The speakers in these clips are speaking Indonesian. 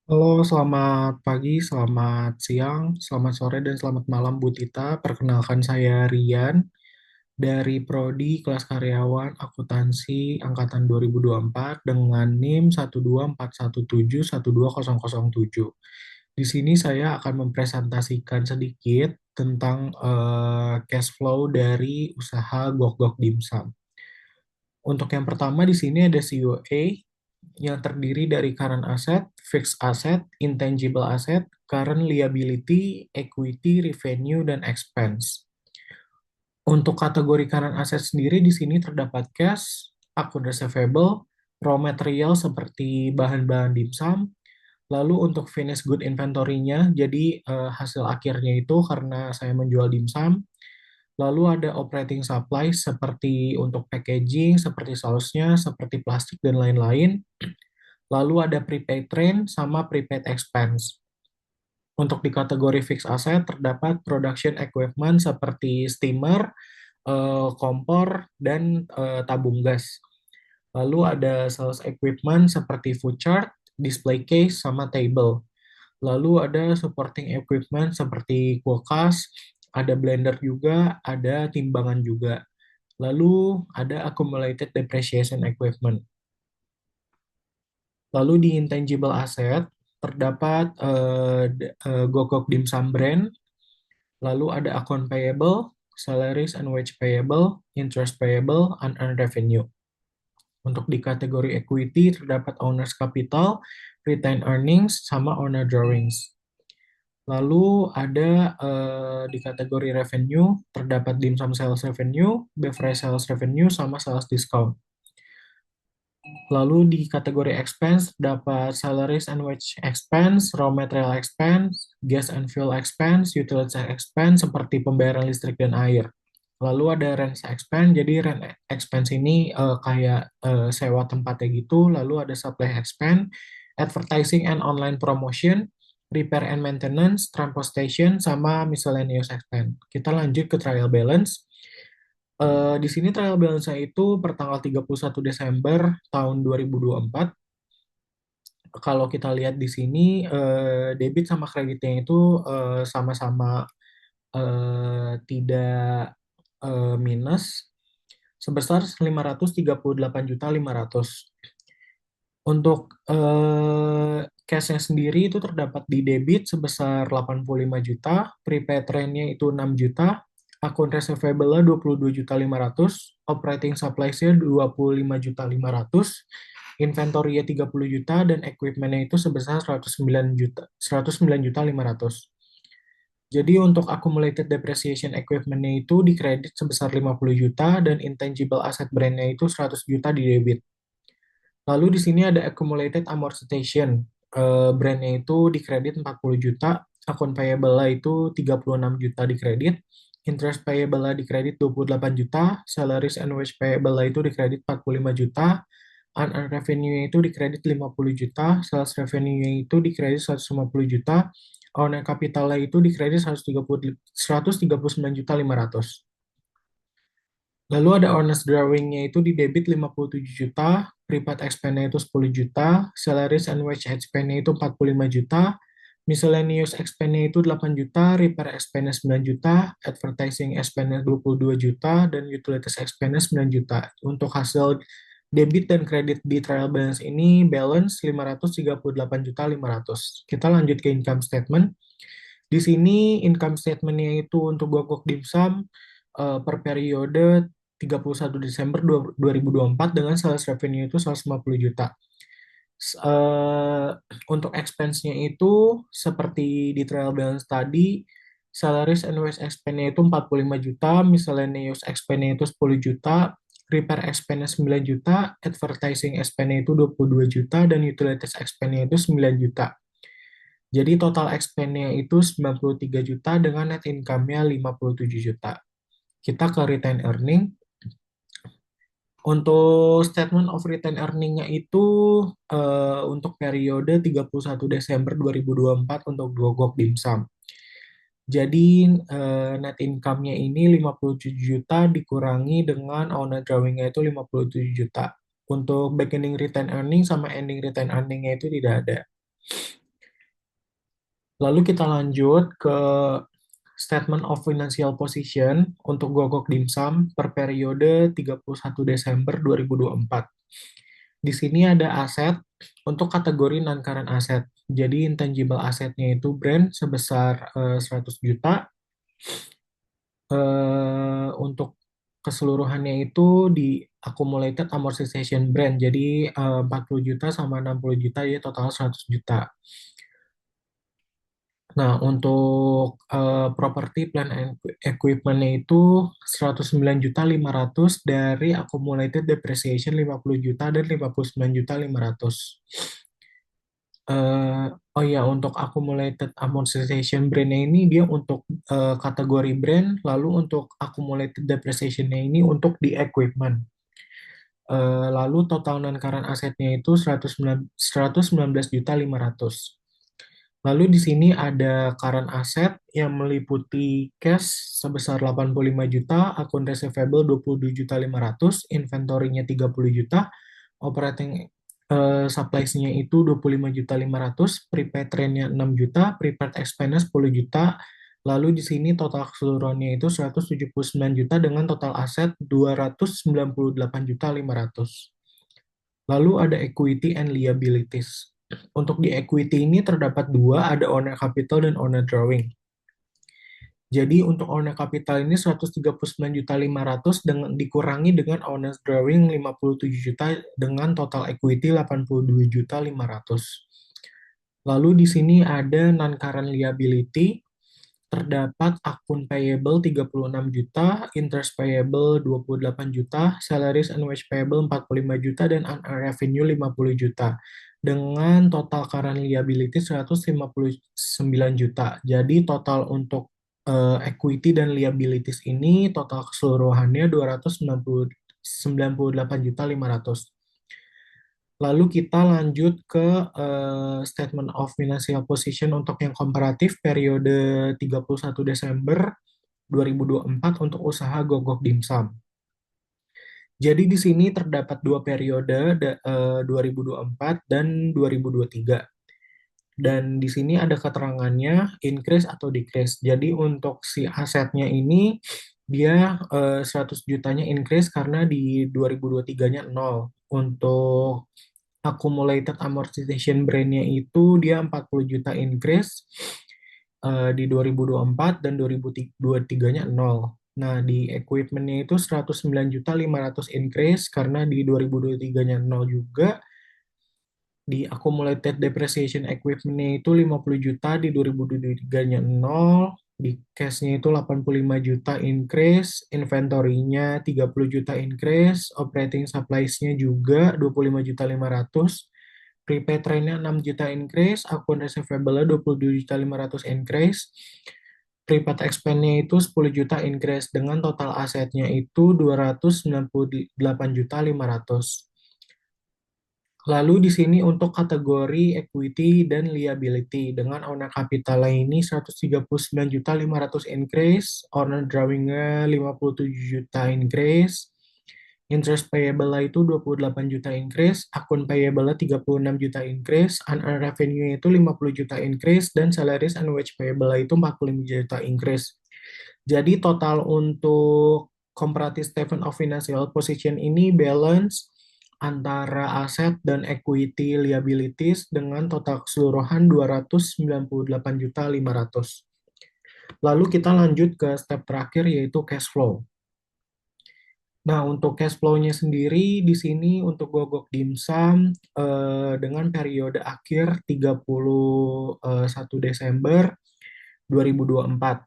Halo, selamat pagi, selamat siang, selamat sore, dan selamat malam Bu Tita. Perkenalkan saya Rian dari Prodi Kelas Karyawan Akuntansi Angkatan 2024 dengan NIM 12417120007. Di sini saya akan mempresentasikan sedikit tentang cash flow dari usaha Gok-Gok Dimsum. Untuk yang pertama di sini ada COA yang terdiri dari current asset, fixed asset, intangible asset, current liability, equity, revenue, dan expense. Untuk kategori current asset sendiri di sini terdapat cash, akun receivable, raw material seperti bahan-bahan dimsum, lalu untuk finished good inventory-nya, jadi hasil akhirnya itu karena saya menjual dimsum, lalu ada operating supply seperti untuk packaging, seperti sausnya, seperti plastik, dan lain-lain. Lalu ada prepaid train sama prepaid expense. Untuk di kategori fixed asset terdapat production equipment seperti steamer, kompor, dan tabung gas. Lalu ada sales equipment seperti food chart, display case, sama table. Lalu ada supporting equipment seperti kulkas, ada blender juga, ada timbangan juga. Lalu ada accumulated depreciation equipment. Lalu di intangible asset terdapat Gokok Dimsum brand, lalu ada account payable, salaries and wage payable, interest payable, unearned revenue. Untuk di kategori equity terdapat owner's capital, retained earnings, sama owner drawings. Lalu ada di kategori revenue terdapat dimsum sales revenue, beverage sales revenue, sama sales discount. Lalu di kategori expense dapat salaries and wage expense, raw material expense, gas and fuel expense, utility expense seperti pembayaran listrik dan air. Lalu ada rent expense, jadi rent expense ini kayak sewa tempatnya gitu. Lalu ada supply expense, advertising and online promotion, repair and maintenance, transportation, sama miscellaneous expense. Kita lanjut ke trial balance. Di sini trial balance-nya itu per tanggal 31 Desember tahun 2024. Kalau kita lihat di sini, debit sama kreditnya itu sama-sama tidak minus sebesar 538.500. Untuk cash-nya sendiri itu terdapat di debit sebesar 85 juta, prepaid rent-nya itu 6 juta, akun receivable-nya 22.500, operating supplies-nya 25.500, inventory-nya 30 juta, dan equipment-nya itu sebesar 109 juta, 109.500. Jadi untuk accumulated depreciation equipment-nya itu dikredit sebesar 50 juta dan intangible asset brand-nya itu 100 juta di debit. Lalu di sini ada accumulated amortization. Brand-nya itu dikredit 40 juta, akun payable-nya itu 36 juta dikredit, interest payable-nya dikredit 28 juta, salaries and wage payable-nya itu dikredit 45 juta, unearned revenue-nya itu dikredit 50 juta, sales revenue-nya itu dikredit 150 juta, owner capital-nya itu dikredit 139.500. Lalu ada owner's drawing-nya itu di debit 57 juta, prepaid expense-nya itu 10 juta, salaries and wage expense-nya itu 45 juta, miscellaneous expense-nya itu 8 juta, repair expense-nya 9 juta, advertising expense-nya 22 juta, dan utilities expense-nya 9 juta. Untuk hasil debit dan kredit di trial balance ini balance 538.500. Kita lanjut ke income statement. Di sini income statement-nya itu untuk Gokok Dimsum per periode 31 Desember 2024 dengan sales revenue itu 150 juta. Untuk expense-nya itu seperti di trial balance tadi, salaries and wage expense-nya itu 45 juta, miscellaneous expense-nya itu 10 juta, repair expense-nya 9 juta, advertising expense-nya itu 22 juta, dan utilities expense-nya itu 9 juta. Jadi total expense-nya itu 93 juta dengan net income-nya 57 juta. Kita ke retain earning. Untuk statement of retain earning-nya itu untuk periode 31 Desember 2024 untuk Gogok Dimsum. Jadi net income-nya ini 57 juta dikurangi dengan owner drawing-nya itu 57 juta. Untuk beginning retain earning sama ending retain earning-nya itu tidak ada. Lalu kita lanjut ke Statement of Financial Position untuk Gogok Dimsum per periode 31 Desember 2024. Di sini ada aset untuk kategori non-current aset. Jadi intangible asetnya itu brand sebesar 100 juta. Untuk keseluruhannya itu di accumulated amortization brand. Jadi 40 juta sama 60 juta ya total 100 juta. Nah, untuk property plant and equipment-nya itu 109.500.000 dari accumulated depreciation 50 juta dan 59.500. Eh, oh ya, untuk accumulated amortization brand-nya ini dia untuk kategori brand, lalu untuk accumulated depreciation-nya ini untuk di equipment. Lalu total non-current asetnya itu 119.500.000. Lalu di sini ada current asset yang meliputi cash sebesar 85 juta, akun receivable 22.500, inventory-nya 30 juta, operating supplies-nya itu 25.500, prepaid rent-nya 6 juta, prepaid expense 10 juta. Lalu di sini total keseluruhannya itu 179 juta dengan total aset 298.500. Lalu ada equity and liabilities. Untuk di equity ini terdapat dua, ada owner capital dan owner drawing. Jadi untuk owner capital ini 139.500 dengan dikurangi dengan owner drawing 57 juta dengan total equity 82.500. Lalu di sini ada non-current liability, terdapat akun payable 36 juta, interest payable 28 juta, salaries and wage payable 45 juta, dan unearned revenue 50 juta. Dengan total current liability 159 juta. Jadi total untuk equity dan liabilities ini total keseluruhannya 298.500. Lalu kita lanjut ke Statement of Financial Position untuk yang komparatif periode 31 Desember 2024 untuk usaha Gogok Dimsum. Jadi di sini terdapat dua periode 2024 dan 2023. Dan di sini ada keterangannya increase atau decrease. Jadi untuk si asetnya ini dia 100 jutanya increase karena di 2023-nya nol. Untuk accumulated amortization brand-nya itu dia 40 juta increase di 2024 dan 2023-nya nol. Nah, di equipment-nya itu 109.500 increase karena di 2023-nya nol juga. Di accumulated depreciation equipment-nya itu 50 juta, di 2023-nya nol. Di cash-nya itu 85 juta increase, inventory-nya 30 juta increase, operating supplies-nya juga 25.500, prepaid rent-nya 6 juta increase, akun receivable-nya 22.500 increase, prepaid expense-nya itu 10 juta increase dengan total asetnya itu 298.500. Lalu di sini untuk kategori equity dan liability dengan owner capital ini 139.500 increase, owner drawing-nya 57 juta increase, interest payable itu 28 juta increase, akun payable 36 juta increase, unearned revenue itu 50 juta increase, dan salaries and wage payable itu 45 juta increase. Jadi total untuk comparative statement of financial position ini balance antara aset dan equity liabilities dengan total keseluruhan 298.500. Lalu kita lanjut ke step terakhir yaitu cash flow. Nah, untuk cash flow-nya sendiri di sini untuk Gogok Dimsum dengan periode akhir 31 Desember 2024.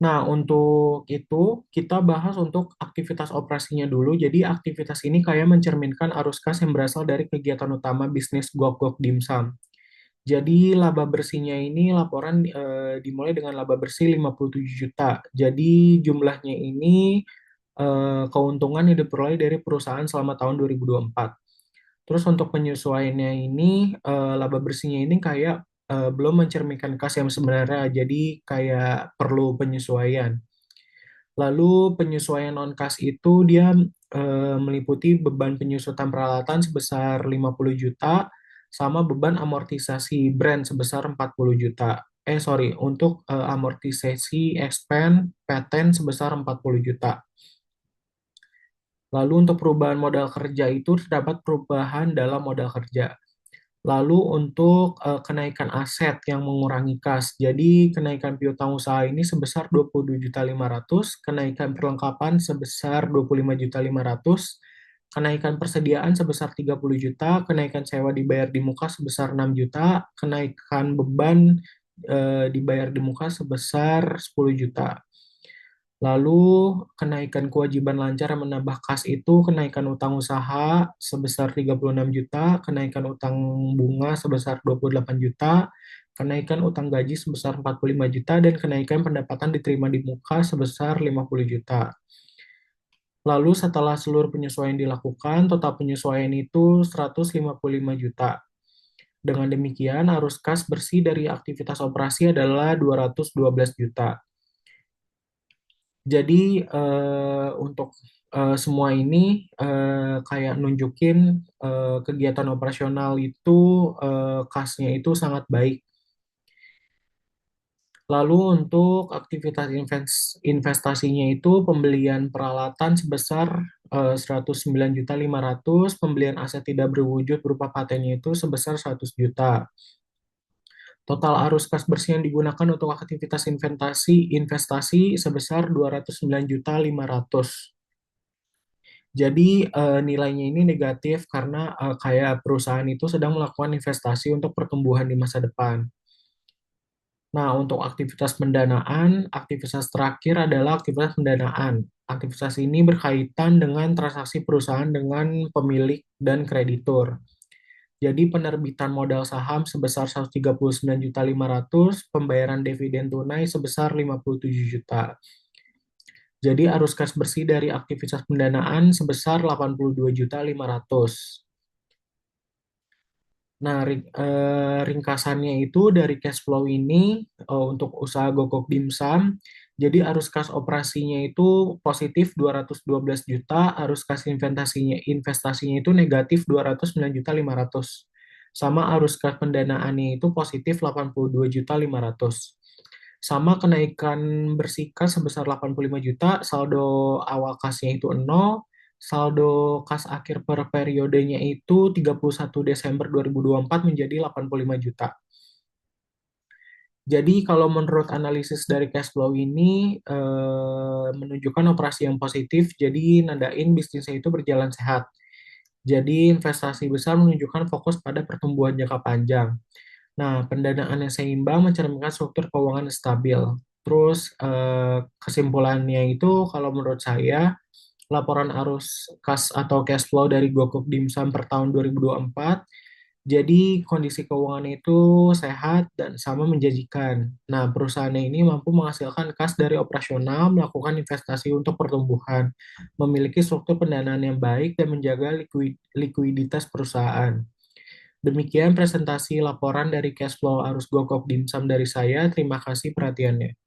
Nah, untuk itu kita bahas untuk aktivitas operasinya dulu. Jadi aktivitas ini kayak mencerminkan arus kas yang berasal dari kegiatan utama bisnis Gok-Gok Dimsum. Jadi laba bersihnya ini laporan dimulai dengan laba bersih 57 juta. Jadi jumlahnya ini keuntungan yang diperoleh dari perusahaan selama tahun 2024. Terus untuk penyesuaiannya ini laba bersihnya ini kayak belum mencerminkan kas yang sebenarnya, jadi kayak perlu penyesuaian. Lalu penyesuaian non-kas itu dia meliputi beban penyusutan peralatan sebesar 50 juta sama beban amortisasi brand sebesar 40 juta. Sorry, untuk amortisasi expand patent sebesar 40 juta. Lalu untuk perubahan modal kerja itu terdapat perubahan dalam modal kerja. Lalu untuk kenaikan aset yang mengurangi kas. Jadi kenaikan piutang usaha ini sebesar 22.500.000, kenaikan perlengkapan sebesar 25.500.000, kenaikan persediaan sebesar 30 juta, kenaikan sewa dibayar di muka sebesar 6 juta, kenaikan beban dibayar di muka sebesar 10 juta. Lalu kenaikan kewajiban lancar yang menambah kas itu kenaikan utang usaha sebesar 36 juta, kenaikan utang bunga sebesar 28 juta, kenaikan utang gaji sebesar 45 juta, dan kenaikan pendapatan diterima di muka sebesar 50 juta. Lalu setelah seluruh penyesuaian dilakukan, total penyesuaian itu 155 juta. Dengan demikian, arus kas bersih dari aktivitas operasi adalah 212 juta. Jadi untuk semua ini kayak nunjukin kegiatan operasional itu kasnya itu sangat baik. Lalu untuk aktivitas investasinya itu pembelian peralatan sebesar 109.500.000, pembelian aset tidak berwujud berupa patennya itu sebesar 100 juta. Total arus kas bersih yang digunakan untuk aktivitas investasi sebesar 209.500.000. Jadi nilainya ini negatif karena kayak perusahaan itu sedang melakukan investasi untuk pertumbuhan di masa depan. Nah, untuk aktivitas pendanaan, aktivitas terakhir adalah aktivitas pendanaan. Aktivitas ini berkaitan dengan transaksi perusahaan dengan pemilik dan kreditur. Jadi penerbitan modal saham sebesar 139.500.000, pembayaran dividen tunai sebesar 57 juta. Jadi arus kas bersih dari aktivitas pendanaan sebesar 82.500.000. Nah, ringkasannya itu dari cash flow ini untuk usaha Gokok Dimsum, jadi arus kas operasinya itu positif 212 juta, arus kas investasinya itu negatif 209.500.000. Sama arus kas pendanaannya itu positif 82.500.000. Sama kenaikan bersih kas sebesar 85 juta, saldo awal kasnya itu 0, saldo kas akhir per periodenya itu 31 Desember 2024 menjadi 85 juta. Jadi kalau menurut analisis dari cash flow ini menunjukkan operasi yang positif, jadi nandain bisnisnya itu berjalan sehat. Jadi investasi besar menunjukkan fokus pada pertumbuhan jangka panjang. Nah, pendanaan yang seimbang mencerminkan struktur keuangan yang stabil. Terus kesimpulannya itu kalau menurut saya laporan arus kas atau cash flow dari Gokuk Dimsum per tahun 2024. Jadi kondisi keuangannya itu sehat dan sama menjanjikan. Nah, perusahaannya ini mampu menghasilkan kas dari operasional, melakukan investasi untuk pertumbuhan, memiliki struktur pendanaan yang baik, dan menjaga likuiditas perusahaan. Demikian presentasi laporan dari cash flow arus Gokok Dimsum dari saya. Terima kasih perhatiannya.